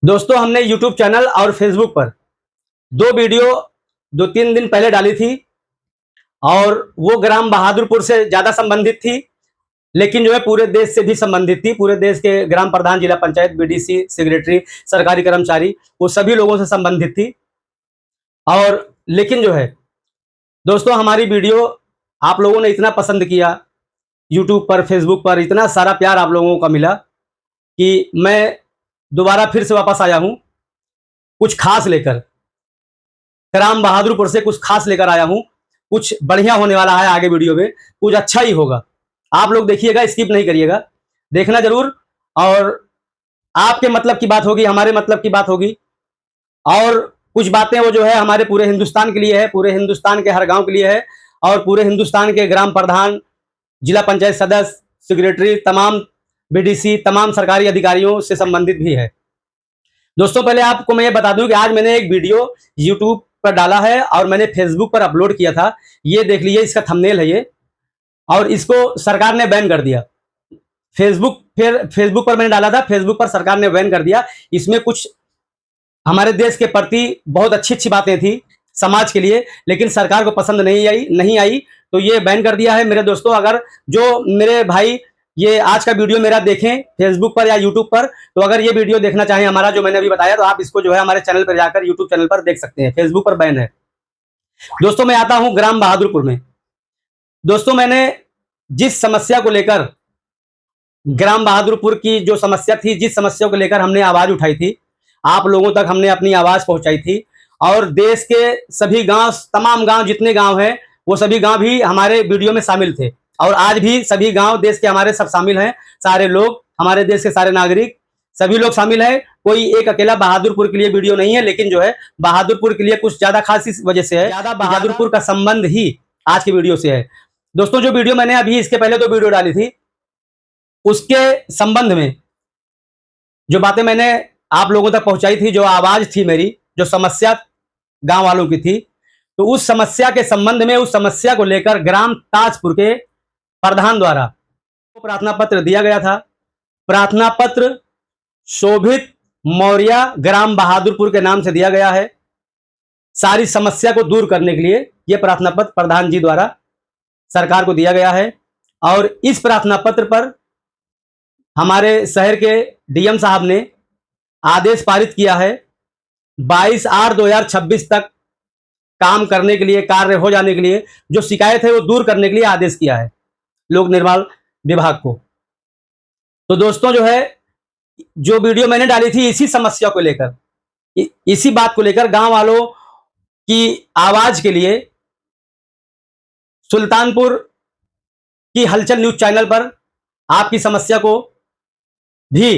दोस्तों हमने YouTube channel और Facebook पर दो वीडियो 2-3 दिन पहले डाली थी और वो ग्राम बहादुरपुर से ज़्यादा संबंधित थी, लेकिन जो है पूरे देश से भी संबंधित थी। पूरे देश के ग्राम प्रधान, जिला पंचायत, BDC, सेक्रेटरी, सरकारी कर्मचारी, वो सभी लोगों से संबंधित थी। और लेकिन जो है दोस्तों, हमारी वीडियो आप लोगों ने इतना पसंद किया, YouTube पर, Facebook पर इतना सारा प्यार आप लोगों का मिला कि मैं दोबारा फिर से वापस आया हूं, कुछ खास लेकर। ग्राम बहादुरपुर से कुछ खास लेकर आया हूं। कुछ बढ़िया होने वाला है आगे वीडियो में, कुछ अच्छा ही होगा। आप लोग देखिएगा, स्किप नहीं करिएगा, देखना जरूर। और आपके मतलब की बात होगी, हमारे मतलब की बात होगी, और कुछ बातें वो जो है हमारे पूरे हिंदुस्तान के लिए है, पूरे हिंदुस्तान के हर गांव के लिए है, और पूरे हिंदुस्तान के ग्राम प्रधान, जिला पंचायत सदस्य, सेक्रेटरी, तमाम BDC, तमाम सरकारी अधिकारियों से संबंधित भी है। दोस्तों पहले आपको मैं ये बता दूं कि आज मैंने एक वीडियो YouTube पर डाला है और मैंने Facebook पर अपलोड किया था। ये देख लीजिए, इसका थंबनेल है ये, और इसको सरकार ने बैन कर दिया। फेसबुक पर मैंने डाला था, Facebook पर सरकार ने बैन कर दिया। इसमें कुछ हमारे देश के प्रति बहुत अच्छी अच्छी बातें थी समाज के लिए, लेकिन सरकार को पसंद नहीं आई, तो ये बैन कर दिया है। मेरे दोस्तों, अगर जो मेरे भाई ये आज का वीडियो मेरा देखें Facebook पर या YouTube पर, तो अगर ये वीडियो देखना चाहें हमारा जो मैंने अभी बताया, तो आप इसको जो है हमारे चैनल पर जाकर YouTube चैनल पर देख सकते हैं। Facebook पर बैन है। दोस्तों मैं आता हूं ग्राम बहादुरपुर में। दोस्तों मैंने जिस समस्या को लेकर, ग्राम बहादुरपुर की जो समस्या थी, जिस समस्या को लेकर हमने आवाज उठाई थी, आप लोगों तक हमने अपनी आवाज पहुंचाई थी, और देश के सभी गांव, तमाम गांव, जितने गांव हैं वो सभी गांव भी हमारे वीडियो में शामिल थे। और आज भी सभी गांव देश के हमारे सब शामिल हैं, सारे लोग, हमारे देश के सारे नागरिक, सभी लोग शामिल हैं। कोई एक अकेला बहादुरपुर के लिए वीडियो नहीं है, लेकिन जो है बहादुरपुर के लिए कुछ ज्यादा खास इस वजह से है, ज्यादा बहादुरपुर का संबंध ही आज की वीडियो से है। दोस्तों जो वीडियो मैंने अभी इसके पहले 2 वीडियो डाली थी, उसके संबंध में जो बातें मैंने आप लोगों तक पहुंचाई थी, जो आवाज थी मेरी, जो समस्या गांव वालों की थी, तो उस समस्या के संबंध में, उस समस्या को लेकर ग्राम ताजपुर के प्रधान द्वारा प्रार्थना पत्र दिया गया था। प्रार्थना पत्र शोभित मौर्य ग्राम बहादुरपुर के नाम से दिया गया है। सारी समस्या को दूर करने के लिए यह प्रार्थना पत्र प्रधान जी द्वारा सरकार को दिया गया है। और इस प्रार्थना पत्र पर हमारे शहर के DM साहब ने आदेश पारित किया है 22/8/2026 तक काम करने के लिए, कार्य हो जाने के लिए, जो शिकायत है वो दूर करने के लिए आदेश किया है लोक निर्माण विभाग को। तो दोस्तों जो है, जो वीडियो मैंने डाली थी इसी समस्या को लेकर, इसी बात को लेकर, गांव वालों की आवाज के लिए, सुल्तानपुर की हलचल न्यूज चैनल पर आपकी समस्या को भी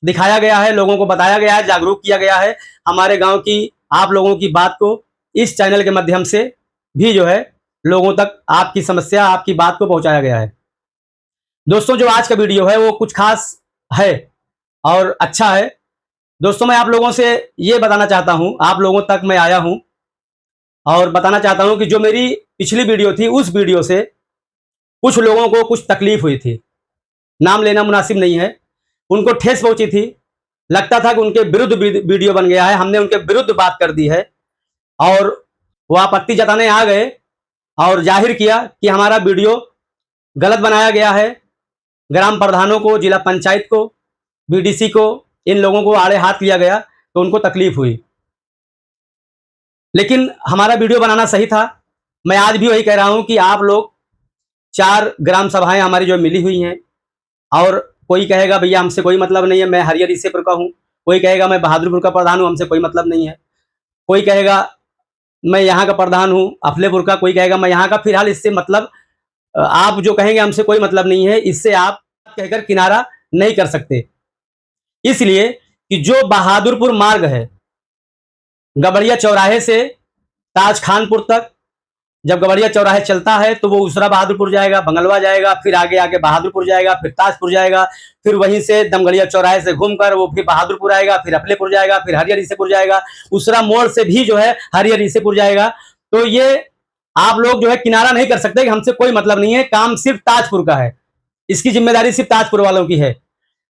दिखाया गया है, लोगों को बताया गया है, जागरूक किया गया है। हमारे गांव की, आप लोगों की बात को इस चैनल के माध्यम से भी जो है लोगों तक आपकी समस्या, आपकी बात को पहुंचाया गया है। दोस्तों जो आज का वीडियो है वो कुछ खास है और अच्छा है। दोस्तों मैं आप लोगों से ये बताना चाहता हूं, आप लोगों तक मैं आया हूं और बताना चाहता हूं कि जो मेरी पिछली वीडियो थी, उस वीडियो से कुछ लोगों को कुछ तकलीफ हुई थी। नाम लेना मुनासिब नहीं है। उनको ठेस पहुंची थी, लगता था कि उनके विरुद्ध वीडियो बन गया है, हमने उनके विरुद्ध बात कर दी है, और वो आपत्ति जताने आ गए और जाहिर किया कि हमारा वीडियो गलत बनाया गया है। ग्राम प्रधानों को, जिला पंचायत को, BDC को, इन लोगों को आड़े हाथ लिया गया, तो उनको तकलीफ हुई। लेकिन हमारा वीडियो बनाना सही था। मैं आज भी वही कह रहा हूं कि आप लोग, 4 ग्राम सभाएं हमारी जो मिली हुई हैं, और कोई कहेगा भैया हमसे कोई मतलब नहीं है, मैं हरियर ईसेपुर का हूं, कोई कहेगा मैं बहादुरपुर का प्रधान हूं, हमसे कोई मतलब नहीं है, कोई कहेगा मैं यहाँ का प्रधान हूं अफलेपुर का, कोई कहेगा मैं यहाँ का। फिलहाल इससे मतलब, आप जो कहेंगे हमसे कोई मतलब नहीं है, इससे आप कहकर किनारा नहीं कर सकते। इसलिए कि जो बहादुरपुर मार्ग है, गबड़िया चौराहे से ताज खानपुर तक, जब गबड़िया चौराहे चलता है तो वो उसरा बहादुरपुर जाएगा, बंगलवा जाएगा, फिर आगे आगे बहादुरपुर जाएगा, फिर ताजपुर जाएगा, फिर वहीं से दमगड़िया चौराहे से घूमकर वो फिर बहादुरपुर आएगा, फिर अफलेपुर जाएगा, फिर हरियर ईसेपुर जाएगा, उसरा मोड़ से भी जो है हरियर ईसेपुर जाएगा। तो ये आप लोग जो है किनारा नहीं कर सकते कि हमसे कोई मतलब नहीं है, काम सिर्फ ताजपुर का है, इसकी जिम्मेदारी सिर्फ ताजपुर वालों की है।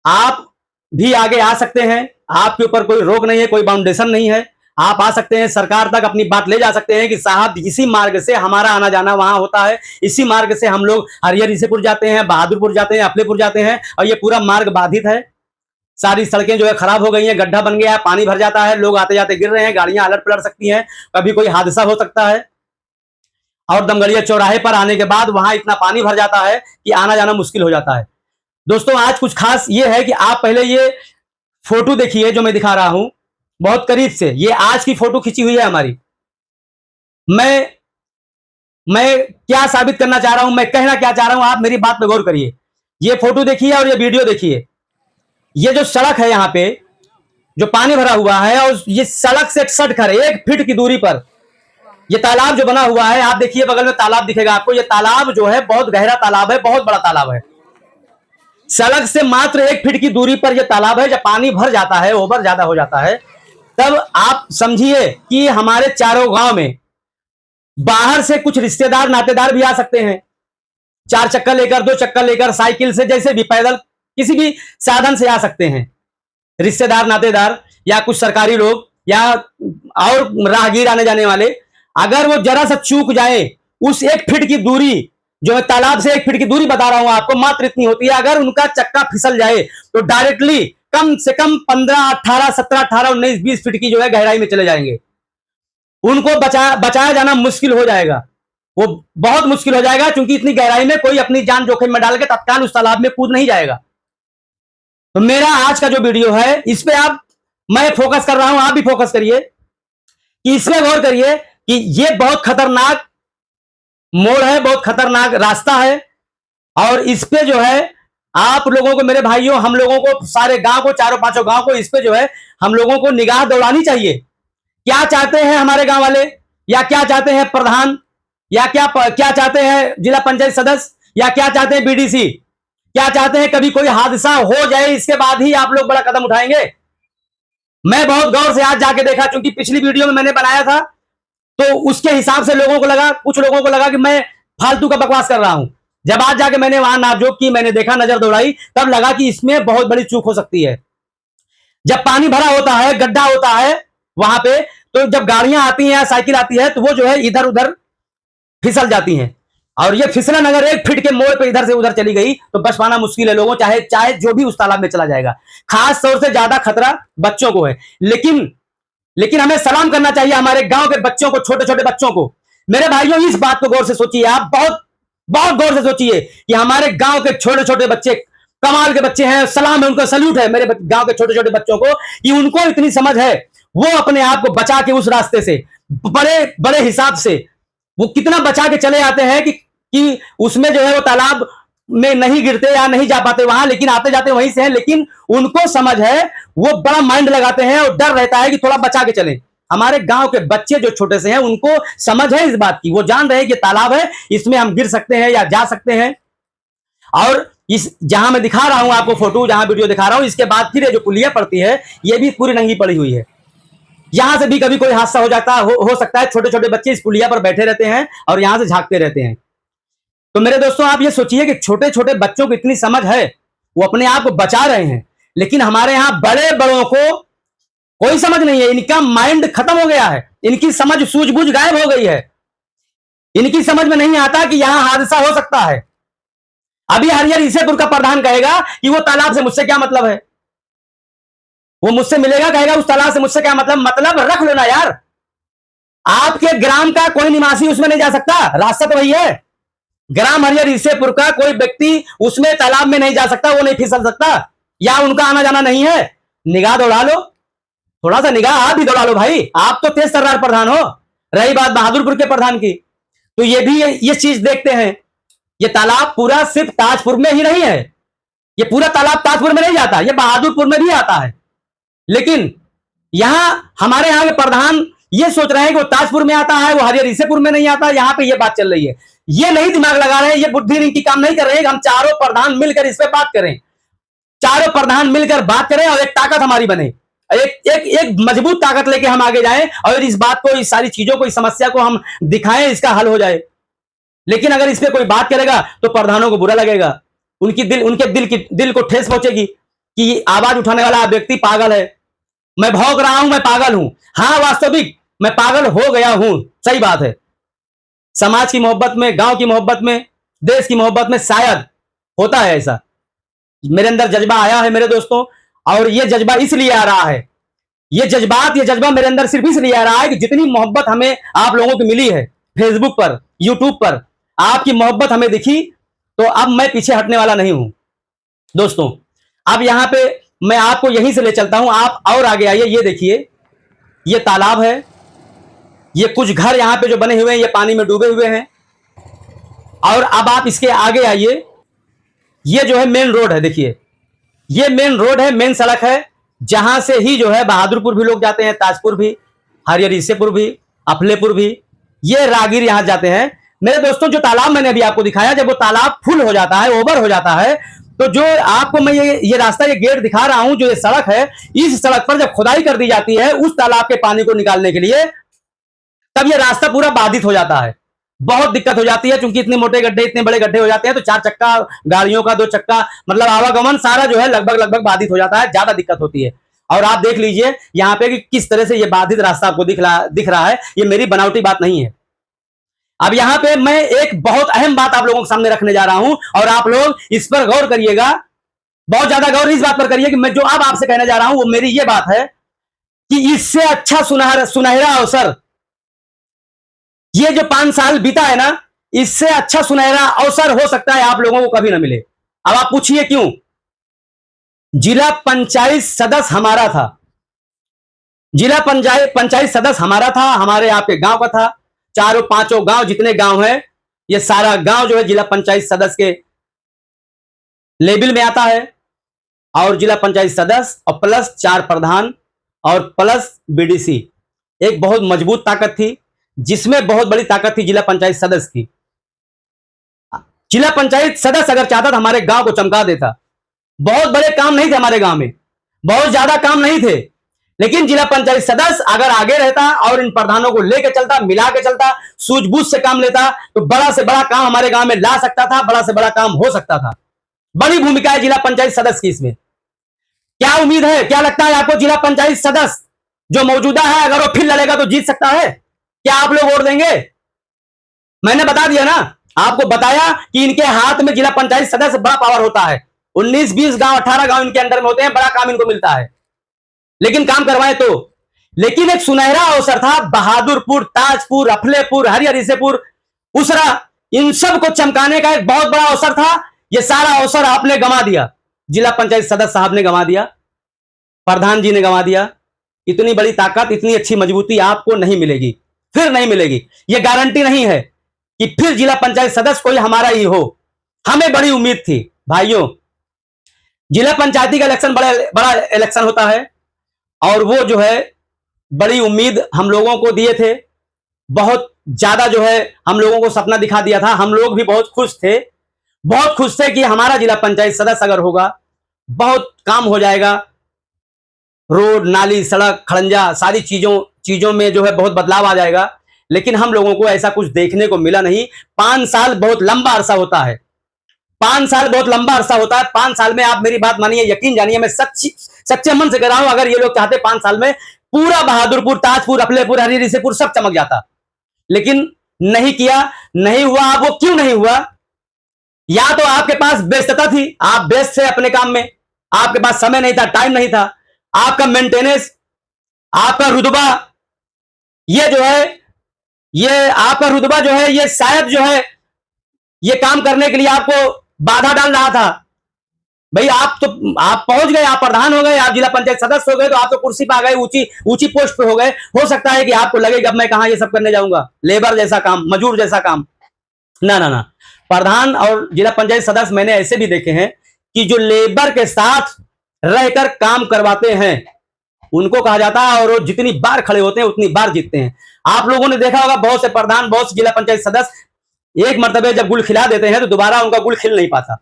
आप भी आगे आ सकते हैं, आपके ऊपर कोई रोक नहीं है, कोई बाउंडेशन नहीं है। आप आ सकते हैं, सरकार तक अपनी बात ले जा सकते हैं कि साहब इसी मार्ग से हमारा आना जाना वहां होता है, इसी मार्ग से हम लोग हरियर ईसेपुर जाते हैं, बहादुरपुर जाते हैं, अपलेपुर जाते हैं, और ये पूरा मार्ग बाधित है। सारी सड़कें जो है खराब हो गई हैं, गड्ढा बन गया है, पानी भर जाता है, लोग आते जाते गिर रहे हैं, गाड़ियां अलट पलट सकती हैं, कभी कोई हादसा हो सकता है। और दमगलिया चौराहे पर आने के बाद वहां इतना पानी भर जाता है कि आना जाना मुश्किल हो जाता है। दोस्तों, आज कुछ खास ये है कि आप पहले ये फोटो देखिए जो मैं दिखा रहा हूं बहुत करीब से। ये आज की फोटो खींची हुई है हमारी। मैं क्या साबित करना चाह रहा हूं, मैं कहना क्या चाह रहा हूं, आप मेरी बात पे गौर करिए। ये फोटो देखिए और ये वीडियो देखिए। ये जो सड़क है यहाँ पे जो पानी भरा हुआ है, और ये सड़क से सट कर 1 फीट की दूरी पर ये तालाब जो बना हुआ है, आप देखिए बगल में तालाब दिखेगा आपको। ये तालाब जो है बहुत गहरा तालाब है, बहुत बड़ा तालाब है। सड़क से मात्र 1 फीट की दूरी पर यह तालाब है। जब पानी भर जाता है, ओवर ज्यादा हो जाता है, तब आप समझिए कि हमारे चारों गांव में बाहर से कुछ रिश्तेदार नातेदार भी आ सकते हैं, 4 चक्कर लेकर, 2 चक्कर लेकर, साइकिल से, जैसे भी, पैदल, किसी भी साधन से आ सकते हैं रिश्तेदार नातेदार, या कुछ सरकारी लोग, या और राहगीर आने जाने वाले। अगर वो जरा सा चूक जाए, उस 1 फीट की दूरी जो है तालाब से 1 फीट की दूरी बता रहा हूं आपको, मात्र इतनी होती है, अगर उनका चक्का फिसल जाए तो डायरेक्टली कम से कम 15, 18, 17, 18, 19, 20 फीट की जो है गहराई में चले जाएंगे। उनको बचाया जाना मुश्किल हो जाएगा, वो बहुत मुश्किल हो जाएगा, क्योंकि इतनी गहराई में कोई अपनी जान जोखिम में डाल के तत्काल उस तालाब में कूद नहीं जाएगा। तो मेरा आज का जो वीडियो है, इस पे मैं फोकस कर रहा हूं, आप भी फोकस करिए कि इसमें गौर करिए कि ये बहुत खतरनाक मोड़ है, बहुत खतरनाक रास्ता है, और इस पे जो है आप लोगों को, मेरे भाइयों, हम लोगों को, सारे गांव को, चारों पांचों गांव को, इस पे जो है हम लोगों को निगाह दौड़ानी चाहिए। क्या चाहते हैं हमारे गांव वाले, या क्या चाहते हैं प्रधान, या क्या चाहते हैं जिला पंचायत सदस्य, या क्या चाहते हैं बीडीसी, क्या चाहते हैं कभी कोई हादसा हो जाए इसके बाद ही आप लोग बड़ा कदम उठाएंगे? मैं बहुत गौर से आज जाके देखा, क्योंकि पिछली वीडियो में मैंने बनाया था तो उसके हिसाब से लोगों को लगा, कुछ लोगों को लगा कि मैं फालतू का बकवास कर रहा हूं। जब आज जाके मैंने वहां नापजोक की, मैंने देखा, नजर दौड़ाई, तब लगा कि इसमें बहुत बड़ी चूक हो सकती है। जब पानी भरा होता है, गड्ढा होता है वहां पे, तो जब गाड़ियां आती हैं, साइकिल आती है, तो वो जो है इधर उधर फिसल जाती हैं, और ये फिसलन अगर 1 फीट के मोड़ पे इधर से उधर चली गई तो बच पाना मुश्किल है लोगों, चाहे जो भी उस तालाब में चला जाएगा। खास तौर से ज्यादा खतरा बच्चों को है। लेकिन हमें सलाम करना चाहिए हमारे गांव के बच्चों को, छोटे छोटे बच्चों को। मेरे भाइयों, इस बात को गौर से सोचिए, आप बहुत बहुत गौर से सोचिए कि हमारे गांव के छोटे छोटे बच्चे कमाल के बच्चे हैं, सलाम है उनको, सल्यूट है मेरे गांव के छोटे छोटे बच्चों को, कि उनको इतनी समझ है, वो अपने आप को बचा के उस रास्ते से, बड़े बड़े हिसाब से वो कितना बचा के चले आते हैं कि उसमें जो है वो तालाब में नहीं गिरते या नहीं जा पाते वहां, लेकिन आते जाते वहीं से हैं। लेकिन उनको समझ है, वो बड़ा माइंड लगाते हैं, और डर रहता है कि थोड़ा बचा के चलें। हमारे गांव के बच्चे जो छोटे से हैं, उनको समझ है इस बात की, वो जान रहे हैं कि तालाब है, इसमें हम गिर सकते हैं या जा सकते हैं। और इस जहां मैं दिखा रहा हूं आपको फोटो, जहां वीडियो दिखा रहा हूं, इसके बाद फिर जो पुलिया पड़ती है, ये भी पूरी नंगी पड़ी हुई है। यहां से भी कभी कोई हादसा हो सकता है। छोटे छोटे बच्चे इस पुलिया पर बैठे रहते हैं और यहां से झांकते रहते हैं। तो मेरे दोस्तों, आप ये सोचिए कि छोटे छोटे बच्चों को इतनी समझ है, वो अपने आप को बचा रहे हैं, लेकिन हमारे यहां बड़े बड़ों को कोई समझ नहीं है। इनका माइंड खत्म हो गया है, इनकी समझ सूझबूझ गायब हो गई है। इनकी समझ में नहीं आता कि यहां हादसा हो सकता है। अभी हरियर ईसेपुर का प्रधान कहेगा कि वो तालाब से मुझसे क्या मतलब है, वो मुझसे मिलेगा, कहेगा उस तालाब से मुझसे क्या मतलब रख लो ना यार। आपके ग्राम का कोई निवासी उसमें नहीं जा सकता, रास्ता तो वही है। ग्राम हरियर ईसेपुर का कोई व्यक्ति उसमें तालाब में नहीं जा सकता, वो नहीं फिसल सकता, या उनका आना जाना नहीं है। निगाह दौड़ा लो, थोड़ा सा निगाह आप भी दौड़ा लो भाई, आप तो तेज तर्रार प्रधान हो। रही बात बहादुरपुर के प्रधान की, तो ये भी ये चीज देखते हैं। ये तालाब पूरा सिर्फ ताजपुर में ही नहीं है, ये पूरा तालाब ताजपुर में नहीं जाता, ये बहादुरपुर में भी आता है। लेकिन यहां हमारे यहां के प्रधान ये सोच रहे हैं कि वो ताजपुर में आता है, वो हरियर ईसेपुर में नहीं आता। यहां पे ये बात चल रही है, ये नहीं दिमाग लगा रहे हैं, ये बुद्धि इनकी काम नहीं कर रहे हैं। हम चारों प्रधान मिलकर इस पे बात करें, चारों प्रधान मिलकर बात करें, और एक ताकत हमारी बने, एक मजबूत ताकत लेके हम आगे जाएं, और इस बात को, इस सारी चीजों को, इस समस्या को हम दिखाएं, इसका हल हो जाए। लेकिन अगर इस पे कोई बात करेगा तो प्रधानों को बुरा लगेगा, उनके दिल को ठेस पहुंचेगी कि आवाज उठाने वाला व्यक्ति पागल है, मैं भौंक रहा हूं, मैं पागल हूं। हाँ, वास्तविक मैं पागल हो गया हूं, सही बात है। समाज की मोहब्बत में, गांव की मोहब्बत में, देश की मोहब्बत में शायद होता है ऐसा। मेरे अंदर जज्बा आया है मेरे दोस्तों, और ये जज्बा इसलिए आ रहा है, ये जज्बा मेरे अंदर सिर्फ इसलिए आ रहा है कि जितनी मोहब्बत हमें आप लोगों की मिली है फेसबुक पर, यूट्यूब पर, आपकी मोहब्बत हमें दिखी, तो अब मैं पीछे हटने वाला नहीं हूं दोस्तों। अब यहां पे मैं आपको यहीं से ले चलता हूं, आप और आगे आइए। ये देखिए, ये तालाब है, ये कुछ घर यहां पे जो बने हुए हैं ये पानी में डूबे हुए हैं। और अब आप इसके आगे आइए, ये जो है मेन रोड है, देखिए ये मेन रोड है, मेन सड़क है, जहां से ही जो है बहादुरपुर भी लोग जाते हैं, ताजपुर भी, हरिहरपुर भी, अफलेपुर भी, ये रागीर यहां जाते हैं। मेरे दोस्तों, जो तालाब मैंने अभी आपको दिखाया, जब वो तालाब फुल हो जाता है, ओवर हो जाता है, तो जो आपको मैं ये रास्ता, ये गेट दिखा रहा हूं, जो ये सड़क है, इस सड़क पर जब खुदाई कर दी जाती है उस तालाब के पानी को निकालने के लिए, तब ये रास्ता पूरा बाधित हो जाता है। बहुत दिक्कत हो जाती है, क्योंकि इतने मोटे गड्ढे, इतने बड़े गड्ढे हो जाते हैं, तो 4 चक्का गाड़ियों का, 2 चक्का, मतलब आवागमन सारा जो है लगभग बाधित हो जाता है, ज्यादा दिक्कत होती है। और आप देख लीजिए यहाँ पे कि किस तरह से ये बाधित रास्ता आपको दिख रहा है, ये मेरी बनावटी बात नहीं है। अब यहाँ पे मैं एक बहुत अहम बात आप लोगों के सामने रखने जा रहा हूं, और आप लोग इस पर गौर करिएगा, बहुत ज्यादा गौर इस बात पर करिए कि मैं जो अब आपसे कहने जा रहा हूं वो मेरी ये बात है कि इससे अच्छा सुनहरा अवसर, ये जो 5 साल बीता है ना, इससे अच्छा सुनहरा अवसर हो सकता है आप लोगों को कभी ना मिले। अब आप पूछिए क्यों? जिला पंचायत सदस्य हमारा था, जिला पंचायत सदस्य हमारा था, हमारे आपके गांव का था, चारों पांचों गांव, जितने गांव हैं, ये सारा गांव जो है जिला पंचायत सदस्य के लेवल में आता है। और जिला पंचायत सदस्य और प्लस 4 प्रधान और प्लस बीडीसी, एक बहुत मजबूत ताकत थी, जिसमें बहुत बड़ी ताकत थी जिला पंचायत सदस्य की। जिला पंचायत सदस्य अगर चाहता था हमारे गांव को चमका देता। बहुत बड़े काम नहीं थे हमारे गांव में, बहुत ज्यादा काम नहीं थे, लेकिन जिला पंचायत सदस्य अगर आगे रहता और इन प्रधानों को लेकर चलता, मिला के चलता, सूझबूझ से काम लेता, तो बड़ा से बड़ा काम हमारे गांव में ला सकता था, बड़ा से बड़ा काम हो सकता था। बड़ी भूमिका है जिला पंचायत सदस्य की इसमें। क्या उम्मीद है, क्या लगता है आपको, जिला पंचायत सदस्य जो मौजूदा है, अगर वो फिर लड़ेगा तो जीत सकता है? क्या आप लोग वोट देंगे? मैंने बता दिया ना, आपको बताया कि इनके हाथ में जिला पंचायत सदस्य बड़ा पावर होता है। 19-20 गांव, 18 गांव इनके अंडर में होते हैं, बड़ा काम इनको मिलता है, लेकिन काम करवाए तो। लेकिन एक सुनहरा अवसर था, बहादुरपुर, ताजपुर, अफलेपुर, हरिहरपुर, उसरा, इन सब को चमकाने का एक बहुत बड़ा अवसर था। यह सारा अवसर आपने गंवा दिया, जिला पंचायत सदस्य साहब ने गंवा दिया, प्रधान जी ने गंवा दिया। इतनी बड़ी ताकत, इतनी अच्छी मजबूती आपको नहीं मिलेगी, फिर नहीं मिलेगी। यह गारंटी नहीं है कि फिर जिला पंचायत सदस्य कोई हमारा ही हो। हमें बड़ी उम्मीद थी भाइयों, जिला पंचायती का इलेक्शन बड़ा इलेक्शन होता है, और वो जो है बड़ी उम्मीद हम लोगों को दिए थे, बहुत ज्यादा जो है हम लोगों को सपना दिखा दिया था। हम लोग भी बहुत खुश थे, बहुत खुश थे कि हमारा जिला पंचायत सदस्य अगर होगा बहुत काम हो जाएगा, रोड, नाली, सड़क, खड़ंजा, सारी चीजों में जो है बहुत बदलाव आ जाएगा। लेकिन हम लोगों को ऐसा कुछ देखने को मिला नहीं। 5 साल बहुत लंबा अरसा होता है, 5 साल बहुत लंबा अरसा होता है। 5 साल में आप मेरी बात मानिए, यकीन जानिए, मैं सच्चे मन से कह रहा हूं, अगर ये लोग चाहते 5 साल में पूरा बहादुरपुर, ताजपुर, अफलेपुर, हरिहरपुर सब चमक जाता, लेकिन नहीं किया, नहीं हुआ। अब वो क्यों नहीं हुआ? या तो आपके पास व्यस्तता थी, आप व्यस्त थे अपने काम में, आपके पास समय नहीं था, टाइम नहीं था, आपका मेंटेनेंस, आपका रुतबा, ये जो है, ये आपका रुतबा जो है, ये शायद जो है ये काम करने के लिए आपको बाधा डाल रहा था। भाई आप पहुंच गए, आप प्रधान हो गए, आप जिला पंचायत सदस्य हो गए, तो आप तो कुर्सी पे आ गए, ऊंची ऊंची पोस्ट पे हो गए। हो सकता है कि आपको लगे कि अब मैं कहां ये सब करने जाऊंगा, लेबर जैसा काम, मजूर जैसा काम। ना ना ना, प्रधान और जिला पंचायत सदस्य मैंने ऐसे भी देखे हैं कि जो लेबर के साथ रहकर काम करवाते हैं उनको कहा जाता है, और वो जितनी बार खड़े होते हैं उतनी बार जीतते हैं। आप लोगों ने देखा होगा, बहुत से प्रधान, बहुत से जिला पंचायत सदस्य एक मरतबे जब गुल खिला देते हैं तो दोबारा उनका गुल खिल नहीं पाता,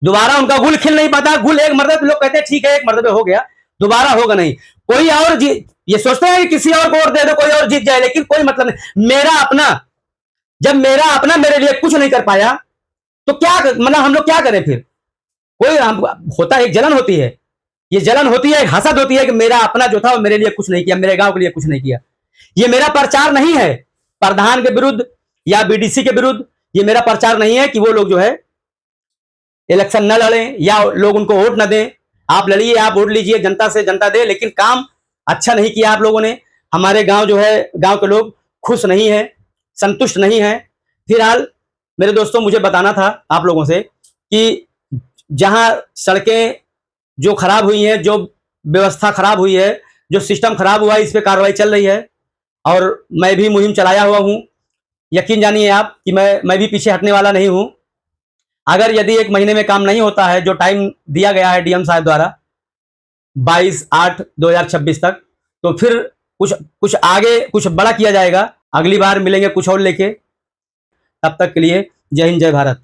दोबारा उनका गुल खिल नहीं पाता। गुल एक मरतबे लोग कहते हैं ठीक है, एक मरतबे हो गया, दोबारा होगा नहीं। कोई और ये सोचते हैं कि किसी और को वोट दे दो, कोई और जीत जाए, लेकिन कोई मतलब नहीं। मेरा अपना, जब मेरा अपना मेरे लिए कुछ नहीं कर पाया तो क्या मतलब हम लोग क्या करें फिर? कोई होता है, एक जलन होती है। ये जलन होती है, हसद होती है कि मेरा अपना जो था वो मेरे लिए कुछ नहीं किया, मेरे गांव के लिए कुछ नहीं किया। ये मेरा प्रचार नहीं है प्रधान के विरुद्ध या बीडीसी के विरुद्ध, ये मेरा प्रचार नहीं है कि वो लोग जो है इलेक्शन न लड़ें या लोग उनको वोट न दें। आप लड़िए, आप वोट लीजिए, जनता से जनता दे, लेकिन काम अच्छा नहीं किया आप लोगों ने। हमारे गांव जो है, गांव के लोग खुश नहीं है, संतुष्ट नहीं है। फिलहाल मेरे दोस्तों, मुझे बताना था आप लोगों से कि जहां सड़कें जो खराब हुई हैं, जो व्यवस्था खराब हुई है, जो सिस्टम खराब हुआ है, इस पे कार्रवाई चल रही है और मैं भी मुहिम चलाया हुआ हूं। यकीन जानिए आप कि मैं भी पीछे हटने वाला नहीं हूं। अगर यदि 1 महीने में काम नहीं होता है, जो टाइम दिया गया है डीएम साहब द्वारा 22/8/2026 तक, तो फिर कुछ आगे कुछ बड़ा किया जाएगा। अगली बार मिलेंगे कुछ और लेके। तब तक के लिए जय हिंद, जय भारत।